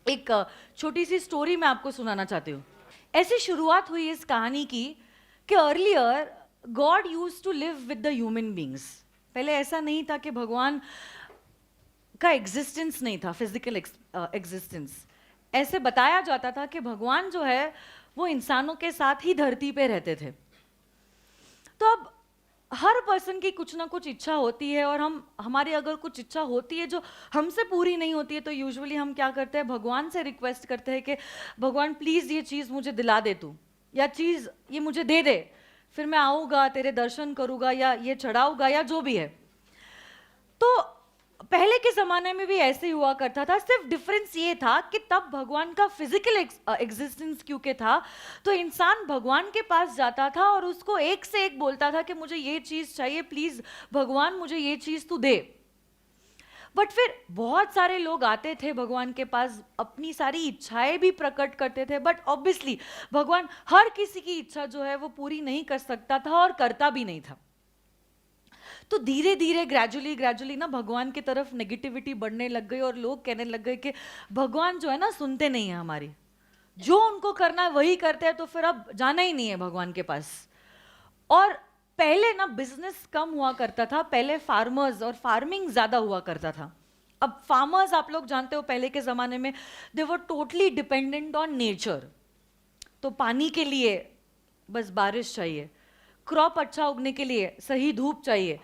एक छोटी सी स्टोरी मैं आपको सुनाना चाहती हूँ। ऐसी शुरुआत हुई इस कहानी की कि earlier god used to live with the human beings. पहले ऐसा नहीं था कि भगवान का एग्जिस्टेंस नहीं था, फिजिकल एग्जिस्टेंस। ऐसे बताया जाता था कि भगवान जो है वो इंसानों के साथ ही धरती पे रहते थे। तो अब हर पर्सन की कुछ ना कुछ इच्छा होती है, और हमारी अगर कुछ इच्छा होती है जो हमसे पूरी नहीं होती है, तो यूजुअली हम क्या करते हैं, भगवान से रिक्वेस्ट करते हैं कि भगवान प्लीज ये चीज मुझे दिला दे तू, या चीज ये मुझे दे दे, फिर मैं आऊंगा तेरे दर्शन करूंगा या ये चढ़ाऊंगा या जो भी है। तो पहले के जमाने में भी ऐसे ही हुआ करता था, सिर्फ डिफरेंस ये था कि तब भगवान का फिजिकल एग्जिस्टेंस क्योंकि था, तो इंसान भगवान के पास जाता था और उसको एक से एक बोलता था कि मुझे ये चीज चाहिए, प्लीज भगवान मुझे ये चीज तू दे। बट फिर बहुत सारे लोग आते थे भगवान के पास, अपनी सारी इच्छाएं भी प्रकट करते थे, बट ऑब्वियसली भगवान हर किसी की इच्छा जो है वो पूरी नहीं कर सकता था और करता भी नहीं था। तो धीरे धीरे ग्रेजुअली ना भगवान की तरफ नेगेटिविटी बढ़ने लग गई, और लोग कहने लग गए कि भगवान जो है ना सुनते नहीं है हमारी, जो उनको करना है वही करते हैं, तो फिर अब जाना ही नहीं है भगवान के पास। और पहले ना बिजनेस कम हुआ करता था, पहले फार्मर्स और फार्मिंग ज्यादा हुआ करता था। अब फार्मर्स आप लोग जानते हो पहले के जमाने में they were totally dependent on nature. तो पानी के लिए बस बारिश चाहिए, क्रॉप अच्छा उगने के लिए सही धूप चाहिए,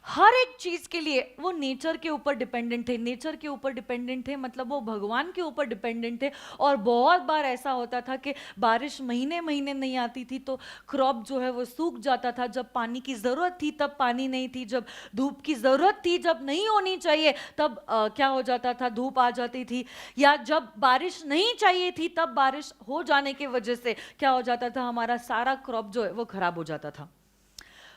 हर एक चीज के लिए वो नेचर के ऊपर डिपेंडेंट थे। नेचर के ऊपर डिपेंडेंट थे मतलब वो भगवान के ऊपर डिपेंडेंट थे। और बहुत बार ऐसा होता था कि बारिश महीने महीने नहीं आती थी, तो क्रॉप जो है वो सूख जाता था। जब पानी की जरूरत थी तब पानी नहीं थी, जब धूप की जरूरत थी, जब नहीं होनी चाहिए तब क्या हो जाता था, धूप आ जाती थी। या जब बारिश नहीं चाहिए थी तब बारिश हो जाने की वजह से क्या हो जाता था, हमारा सारा क्रॉप जो है वो खराब हो जाता था।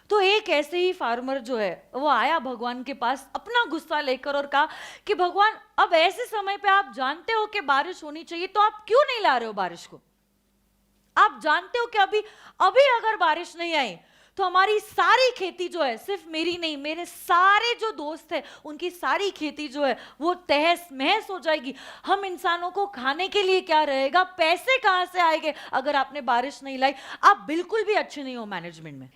तो एक ऐसे ही फार्मर जो है वो आया भगवान के पास अपना गुस्सा लेकर और कहा कि भगवान अब ऐसे समय पे आप जानते हो कि बारिश होनी चाहिए, तो आप क्यों नहीं ला रहे हो बारिश को? आप जानते हो कि अभी अभी अगर बारिश नहीं आई तो हमारी सारी खेती जो है, सिर्फ मेरी नहीं, मेरे सारे जो दोस्त हैं उनकी सारी खेती जो है वो तहस महस हो जाएगी। हम इंसानों को खाने के लिए क्या रहेगा, पैसे कहां से आएंगे अगर आपने बारिश नहीं लाई? आप बिल्कुल भी अच्छे नहीं हो मैनेजमेंट में।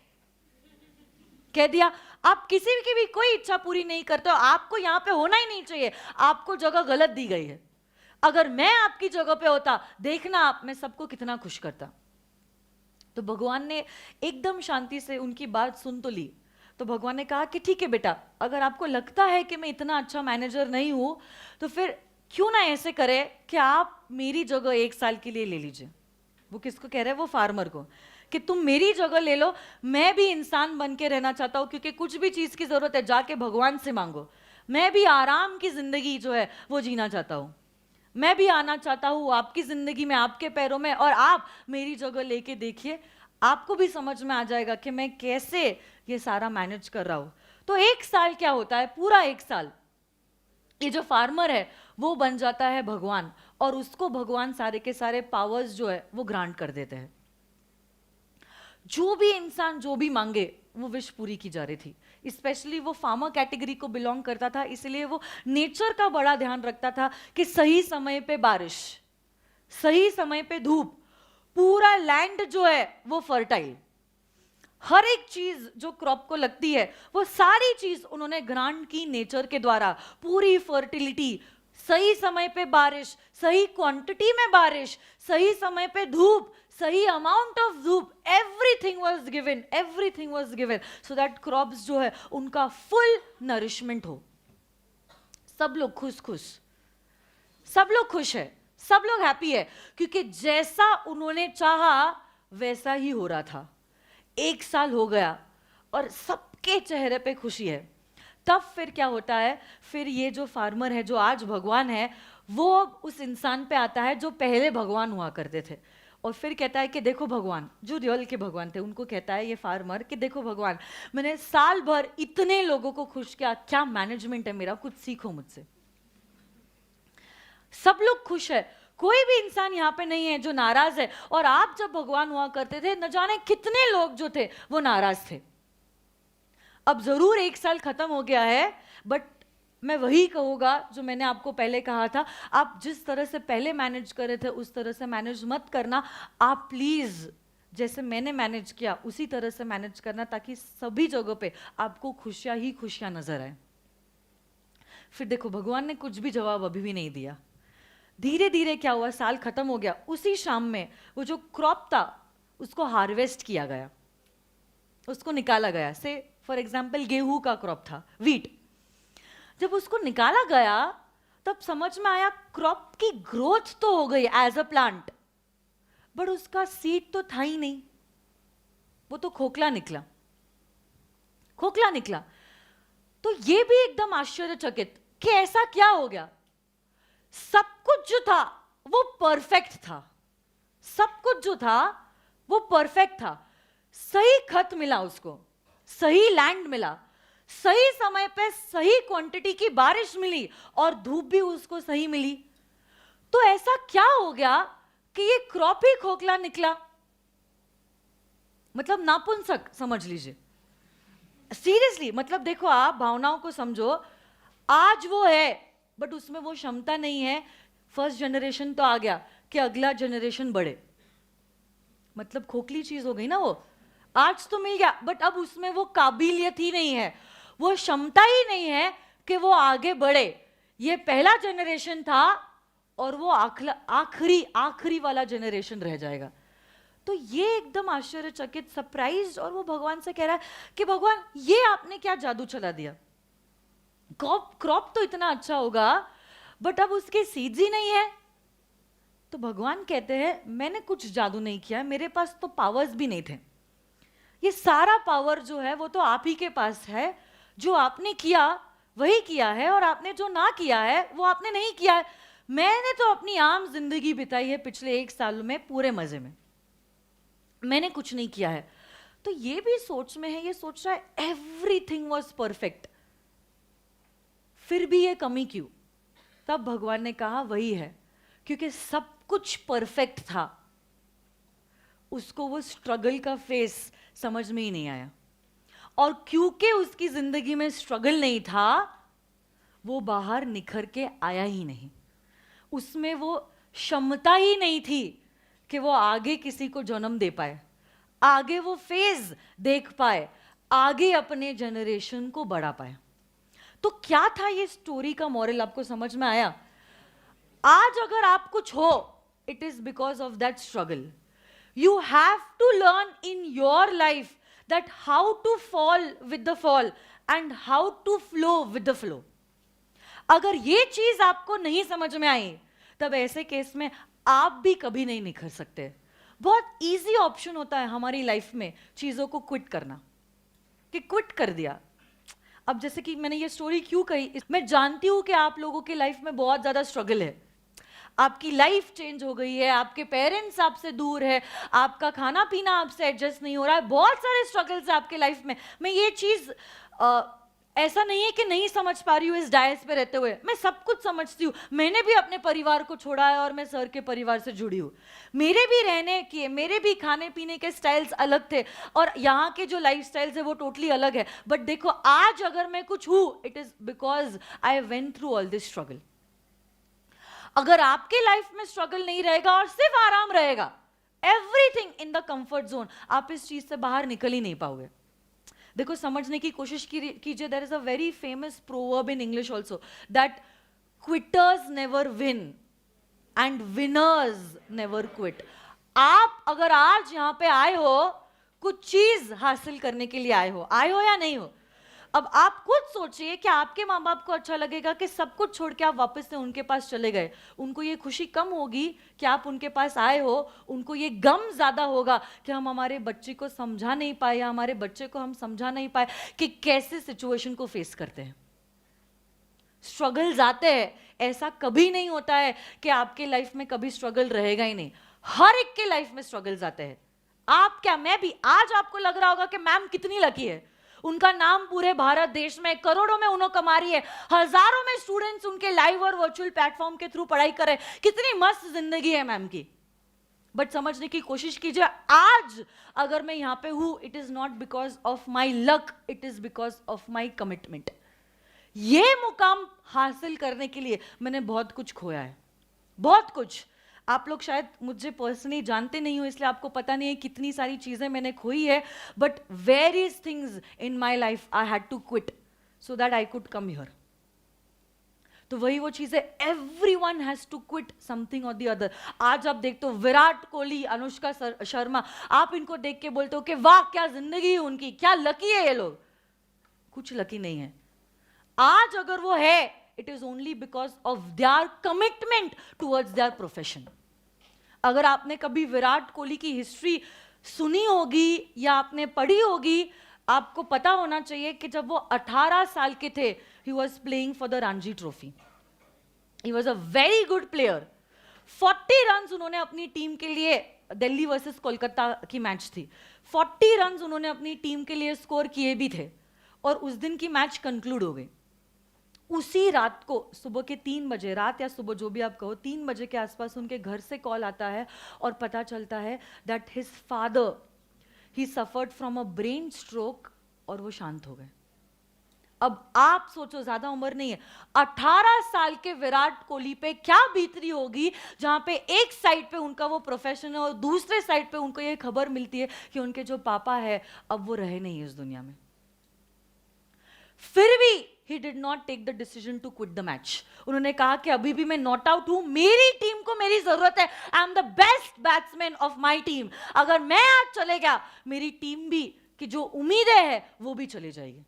कह दिया आप किसी की भी कोई इच्छा पूरी नहीं करते हो, आपको यहां पे होना ही नहीं चाहिए, आपको जगह गलत दी गई है। अगर मैं आपकी जगह पे होता, देखना आप मैं सबको कितना खुश करता। तो भगवान ने एकदम शांति से उनकी बात सुन तो ली। तो भगवान ने कहा कि ठीक है बेटा, अगर आपको लगता है कि मैं इतना अच्छा मैनेजर नहीं हूं, तो फिर क्यों ना ऐसे करे कि आप मेरी जगह 1 साल के लिए ले लीजिए। वो किसको कह रहे हैं? वो फार्मर को, कि तुम मेरी जगह ले लो, मैं भी इंसान बन के रहना चाहता हूं, क्योंकि कुछ भी चीज की जरूरत है जाके भगवान से मांगो। मैं भी आराम की जिंदगी जो है वो जीना चाहता हूं, मैं भी आना चाहता हूं आपकी जिंदगी में, आपके पैरों में, और आप मेरी जगह लेके देखिए, आपको भी समझ में आ जाएगा कि मैं कैसे ये सारा मैनेज कर रहा हूं। तो 1 साल क्या होता है, पूरा 1 साल ये जो फार्मर है वो बन जाता है भगवान, और उसको भगवान सारे के सारे पावर्स जो है वो ग्रांट कर देते हैं। जो भी इंसान जो भी मांगे वो विश पूरी की जा रही थी। स्पेशली वो फार्मर कैटेगरी को बिलोंग करता था, इसलिए वो नेचर का बड़ा ध्यान रखता था कि सही समय पे बारिश, सही समय पे धूप, पूरा लैंड जो है वो फर्टाइल, हर एक चीज जो क्रॉप को लगती है वो सारी चीज उन्होंने ग्रांट की नेचर के द्वारा। पूरी फर्टिलिटी, सही समय पे बारिश, सही क्वांटिटी में बारिश, सही समय पे धूप, सही अमाउंट ऑफ धूप, everything was given so that crops जो है उनका फुल नरिशमेंट हो। सब लोग खुश खुश, सब लोग खुश है, सब लोग हैप्पी है, क्योंकि जैसा उन्होंने चाहा वैसा ही हो रहा था। 1 साल हो गया और सबके चेहरे पे खुशी है। तब फिर क्या होता है, फिर ये जो फार्मर है जो आज भगवान है, वो उस इंसान पे आता है जो पहले भगवान हुआ करते थे, और फिर कहता है कि देखो भगवान, जो रियल के भगवान थे उनको कहता है ये फार्मर कि देखो भगवान, मैंने साल भर इतने लोगों को खुश किया, क्या मैनेजमेंट है मेरा, कुछ सीखो मुझसे। सब लोग खुश है, कोई भी इंसान यहाँ पे नहीं है जो नाराज है। और आप जब भगवान हुआ करते थे, न जाने कितने लोग जो थे वो नाराज थे। अब जरूर 1 साल खत्म हो गया है, बट मैं वही कहूँगा जो मैंने आपको पहले कहा था, आप जिस तरह से पहले मैनेज कर रहे थे उस तरह से मैनेज मत करना। आप प्लीज जैसे मैंने मैनेज किया उसी तरह से मैनेज करना, ताकि सभी जगहों पे आपको खुशियां ही खुशियां नजर आए। फिर देखो भगवान ने कुछ भी जवाब अभी भी नहीं दिया। धीरे धीरे क्या हुआ, साल खत्म हो गया। उसी शाम में वो जो क्रॉप था उसको हार्वेस्ट किया गया, उसको निकाला गया। से फॉर एग्जाम्पल गेहूं का क्रॉप था, वीट। जब उसको निकाला गया तब समझ में आया क्रॉप की ग्रोथ तो हो गई एज अ प्लांट, बट उसका सीड तो था ही नहीं, वो तो खोखला निकला, खोखला निकला। तो ये भी एकदम आश्चर्यचकित कि ऐसा क्या हो गया। सब कुछ जो था वो परफेक्ट था, सब कुछ जो था वो परफेक्ट था। सही खत मिला उसको, सही लैंड मिला, सही समय पे सही क्वांटिटी की बारिश मिली और धूप भी उसको सही मिली। तो ऐसा क्या हो गया कि ये क्रॉप ही खोखला निकला। मतलब नापुंसक समझ लीजिए, सीरियसली। मतलब देखो आप भावनाओं को समझो, आज वो है बट उसमें वो क्षमता नहीं है। फर्स्ट जनरेशन तो आ गया कि अगला जनरेशन बढ़े, मतलब खोखली चीज हो गई ना वो। आज तो मिल गया बट अब उसमें वो काबिलियत ही नहीं है, वो क्षमता ही नहीं है कि वो आगे बढ़े। ये पहला जनरेशन था और वो आखिरी वाला जनरेशन रह जाएगा। तो ये एकदम आश्चर्यचकित, सरप्राइज, और वो भगवान से कह रहा है कि भगवान ये आपने क्या जादू चला दिया। क्रॉप तो इतना अच्छा होगा बट अब उसके सीड्स ही नहीं है। तो भगवान कहते हैं मैंने कुछ जादू नहीं किया, मेरे पास तो पावर्स भी नहीं थे। ये सारा पावर जो है वो तो आप ही के पास है। जो आपने किया वही किया है और आपने जो ना किया है वो आपने नहीं किया है। मैंने तो अपनी आम जिंदगी बिताई है पिछले 1 साल में पूरे मजे में, मैंने कुछ नहीं किया है। तो ये भी सोच में है, ये सोच रहा है एवरीथिंग वाज परफेक्ट, फिर भी ये कमी क्यों। तब भगवान ने कहा वही है क्योंकि सब कुछ परफेक्ट था, उसको वो स्ट्रगल का फेस समझ में ही नहीं आया। और क्योंकि उसकी जिंदगी में स्ट्रगल नहीं था, वो बाहर निखर के आया ही नहीं। उसमें वो क्षमता ही नहीं थी कि वो आगे किसी को जन्म दे पाए, आगे वो फेज देख पाए, आगे अपने जनरेशन को बढ़ा पाए। तो क्या था ये स्टोरी का मॉरल, आपको समझ में आया। आज अगर आप कुछ हो, it is because of that struggle. You have to learn in your life that how to fall with the fall and how to flow with the flow. अगर ये चीज आपको नहीं समझ में आई तब ऐसे केस में आप भी कभी नहीं निखर सकते। बहुत इजी ऑप्शन होता है हमारी लाइफ में चीजों को क्विट करना, कि क्विट कर दिया। अब जैसे कि मैंने ये स्टोरी क्यों कही, मैं जानती हूं कि आप लोगों की लाइफ में बहुत ज्यादा स्ट्रगल है, आपकी लाइफ चेंज हो गई है, आपके पेरेंट्स आपसे दूर है, आपका खाना पीना आपसे एडजस्ट नहीं हो रहा है, बहुत सारे स्ट्रगल्स है आपके लाइफ में। मैं ये चीज ऐसा नहीं है कि नहीं समझ पा रही हूँ इस डायस पे रहते हुए, मैं सब कुछ समझती हूँ। मैंने भी अपने परिवार को छोड़ा है और मैं सर के परिवार से जुड़ी हूँ। मेरे भी रहने के, मेरे भी खाने पीने के स्टाइल्स अलग थे और यहाँ के जो लाइफ स्टाइल्स है वो टोटली अलग है। बट देखो आज अगर मैं कुछ हूँ, it is because I went through all this struggle. अगर आपके लाइफ में स्ट्रगल नहीं रहेगा और सिर्फ आराम रहेगा, everything in the comfort zone, आप इस चीज से बाहर निकल ही नहीं पाओगे। देखो समझने की कोशिश कीजिए, there is a very famous proverb in English also that quitters never win and winners never quit. आप अगर आज यहां पे आए हो, कुछ चीज हासिल करने के लिए आए हो या नहीं हो। अब आप खुद सोचिए कि आपके माँ बाप को अच्छा लगेगा कि सब कुछ छोड़ के आप वापस से उनके पास चले गए। उनको ये खुशी कम होगी कि आप उनके पास आए हो, उनको ये गम ज्यादा होगा कि हम हमारे बच्चे को समझा नहीं पाए या हमारे बच्चे को हम समझा नहीं पाए कि कैसे सिचुएशन को फेस करते हैं। स्ट्रगल्स आते हैं, ऐसा कभी नहीं होता है कि आपके लाइफ में कभी स्ट्रगल रहेगा ही नहीं। हर एक के लाइफ में स्ट्रगल्स आते हैं। आप क्या, मैं भी। आज आपको लग रहा होगा कि मैम कितनी लकी है, उनका नाम पूरे भारत देश में करोड़ों में उन्होंने कमा रही है, हजारों में स्टूडेंट्स उनके लाइव और वर्चुअल प्लेटफॉर्म के थ्रू पढ़ाई कर रहे हैं, कितनी मस्त जिंदगी है मैम की। बट समझने की कोशिश कीजिए, आज अगर मैं यहां पे हूं, it is not because of my luck, it is because of my commitment. ये मुकाम हासिल करने के लिए मैंने बहुत कुछ खोया है, बहुत कुछ। आप लोग शायद मुझे पर्सनली जानते नहीं हो, इसलिए आपको पता नहीं है कितनी सारी चीजें मैंने खोई है, but various things in my life I had to quit so that I could come here. तो वही वो चीज है, everyone has to quit something और द अदर। आज आप देखते हो विराट कोहली, अनुष्का शर्मा, आप इनको देख के बोलते हो कि वाह क्या जिंदगी है उनकी, क्या लकी है ये लोग। कुछ लकी नहीं है। आज अगर वो है, it is only because of their commitment towards their profession. अगर आपने कभी विराट कोहली की हिस्ट्री सुनी होगी या आपने पढ़ी होगी, आपको पता होना चाहिए कि जब वो 18 साल के थे, he was playing for the Ranji Trophy. He was a very good player. 40 runs उन्होंने अपनी टीम के लिए, दिल्ली वर्सेस कोलकाता की मैच थी, 40 रन्स उन्होंने अपनी टीम के लिए स्कोर किए भी थे, और उस दिन की मैच कंक्लूड हो गई। उसी रात को सुबह के 3 बजे, रात या सुबह जो भी आप कहो, 3 बजे के आसपास उनके घर से कॉल आता है और पता चलता है that his father, he suffered from a brain stroke, और वो शांत हो गए। अब आप सोचो, ज्यादा उम्र नहीं है, 18 साल के विराट कोहली पे क्या बीतरी होगी, जहां पे एक साइड पे उनका वो प्रोफेशन है और दूसरे साइड पे उनको ये खबर मिलती है कि उनके जो पापा है अब वो रहे नहीं इस दुनिया में। फिर भी he did not take the decision to quit the match. उन्होंने कहा कि अभी भी मैं नॉट आउट हूं, मेरी टीम को मेरी जरूरत है, I am the best batsman of my team. अगर मैं आज चले गया, मेरी टीम भी की जो उम्मीदें हैं वो भी चली जाएगी,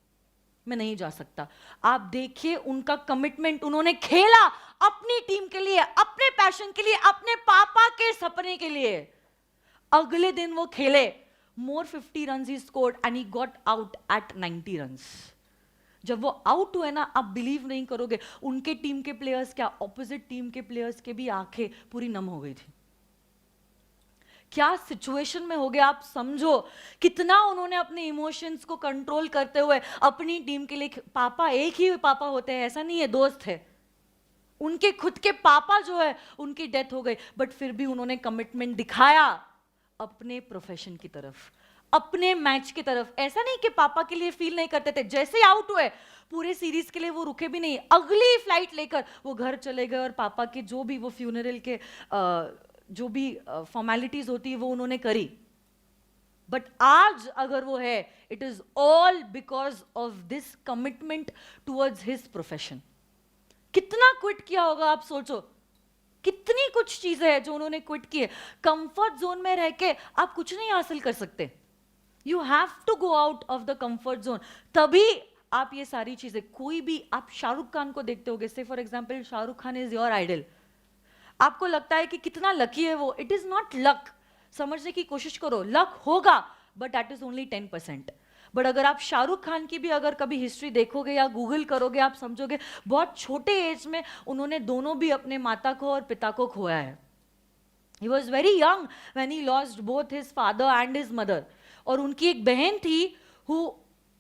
मैं नहीं जा सकता। आप देखिए उनका कमिटमेंट, उन्होंने खेला अपनी टीम के लिए, अपने पैशन के लिए, अपने पापा के सपने के लिए। अगले दिन वो खेले, मोर 50 runs he scored and he got out at 90 runs. जब वो आउट हुए ना, आप बिलीव नहीं करोगे, उनके टीम के प्लेयर्स क्या, ऑपोजिट टीम के प्लेयर्स के भी आंखें पूरी नम हो गई थी। क्या सिचुएशन में हो गया, आप समझो कितना उन्होंने अपने इमोशंस को कंट्रोल करते हुए अपनी टीम के लिए। पापा एक ही पापा होते हैं ऐसा नहीं है, दोस्त है। उनके खुद के पापा जो है उनकी डेथ हो गई, बट फिर भी उन्होंने कमिटमेंट दिखाया अपने प्रोफेशन की तरफ, अपने मैच की तरफ। ऐसा नहीं कि पापा के लिए फील नहीं करते थे, जैसे ही आउट हुए पूरे सीरीज के लिए वो रुके भी नहीं, अगली फ्लाइट लेकर वो घर चले गए और पापा के जो भी वो फ्यूनरल के जो भी फॉर्मेलिटीज होती है वो उन्होंने करी। बट आज अगर वो है, it is all because of this commitment towards his profession. कितना क्विट किया होगा आप सोचो, कितनी कुछ चीजें हैं जो उन्होंने क्विट की है। कंफर्ट जोन में रह के आप कुछ नहीं हासिल कर सकते, you have to go out of the comfort zone, तभी आप ये सारी चीजें। कोई भी, आप शाहरुख खान को देखते होगे, say for example Shahrukh Khan is your idol, आपको लगता है कि कितना लकी है वो। इट इज नॉट लक, समझने की कोशिश करो, लक होगा but that is only 10%। But अगर आप शाहरुख खान की भी अगर कभी हिस्ट्री देखोगे या गूगल करोगे, आप समझोगे बहुत छोटे एज में उन्होंने दोनों भी अपने माता को और पिता को खोया है। He was very young when he lost both his father and his mother. और उनकी एक बहन थी who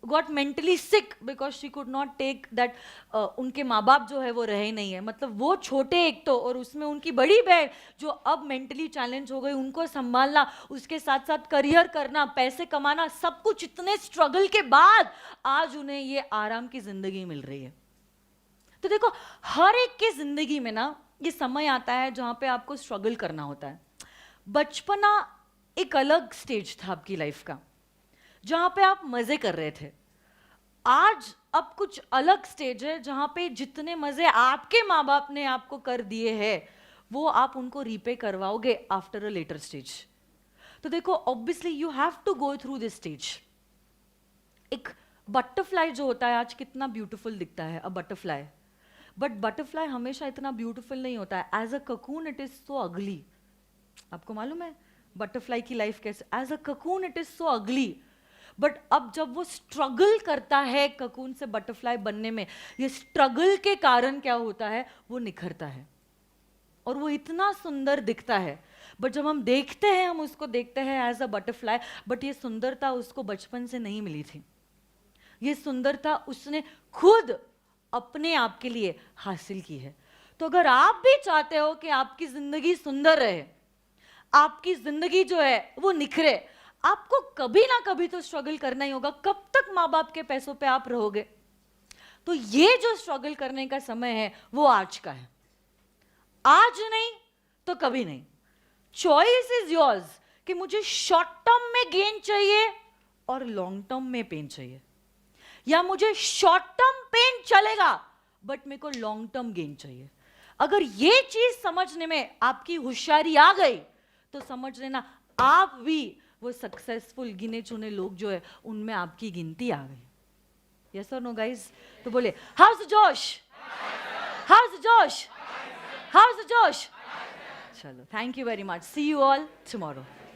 got mentally sick because she could not take that, उनके माँ बाप जो है वो रहे नहीं है, मतलब वो छोटे एक तो, और उसमें उनकी बड़ी बहन जो अब मेंटली चैलेंज हो गई, उनको संभालना, उसके साथ साथ करियर करना, पैसे कमाना, सब कुछ इतने स्ट्रगल के बाद आज उन्हें ये आराम की जिंदगी मिल रही है। तो देखो, हर एक की जिंदगी में ना ये समय आता है जहां पे आपको स्ट्रगल करना होता है। बचपना एक अलग स्टेज था आपकी लाइफ का, जहां पे आप मजे कर रहे थे। आज अब कुछ अलग स्टेज है जहां पे जितने मजे आपके माँ बाप ने आपको कर दिए हैं वो आप उनको रीपे करवाओगे आफ्टर अ लेटर स्टेज। तो देखो, obviously you have to go through this stage. एक बटरफ्लाई जो होता है आज कितना ब्यूटीफुल दिखता है, अ बटरफ्लाई, बट बटरफ्लाई हमेशा इतना ब्यूटीफुल नहीं होता है। As a cocoon it is so ugly. आपको मालूम है बटरफ्लाई की लाइफ कैसे? As a cocoon it is so ugly, but अब जब वो स्ट्रगल करता है ककून से बटरफ्लाई बनने में, ये स्ट्रगल के कारण क्या होता है, वो निखरता है और वो इतना सुंदर दिखता है। बट जब हम देखते हैं, हम उसको देखते हैं एज अ बटरफ्लाई, बट ये सुंदरता उसको बचपन से नहीं मिली थी, ये सुंदरता उसने खुद अपने आप के लिए हासिल की है। तो अगर आप भी चाहते हो कि आपकी जिंदगी सुंदर रहे, आपकी जिंदगी जो है वो निखरे, आपको कभी ना कभी तो स्ट्रगल करना ही होगा। कब तक माँ बाप के पैसों पे आप रहोगे? तो ये जो स्ट्रगल करने का समय है वो आज का है, आज नहीं तो कभी नहीं। चॉइस इज योर्स कि मुझे शॉर्ट टर्म में गेन चाहिए और लॉन्ग टर्म में पेन चाहिए, या मुझे शॉर्ट टर्म पेन चलेगा बट मेरे को लॉन्ग टर्म गेन चाहिए। अगर ये चीज समझने में आपकी होशियारी आ गई तो समझ लेना आप भी वो सक्सेसफुल गिने चुने लोग जो है उनमें आपकी गिनती आ गई। यस और नो गाइस? तो बोले how's the josh, how's the josh, how's the josh. चलो, thank you very much, see you all tomorrow.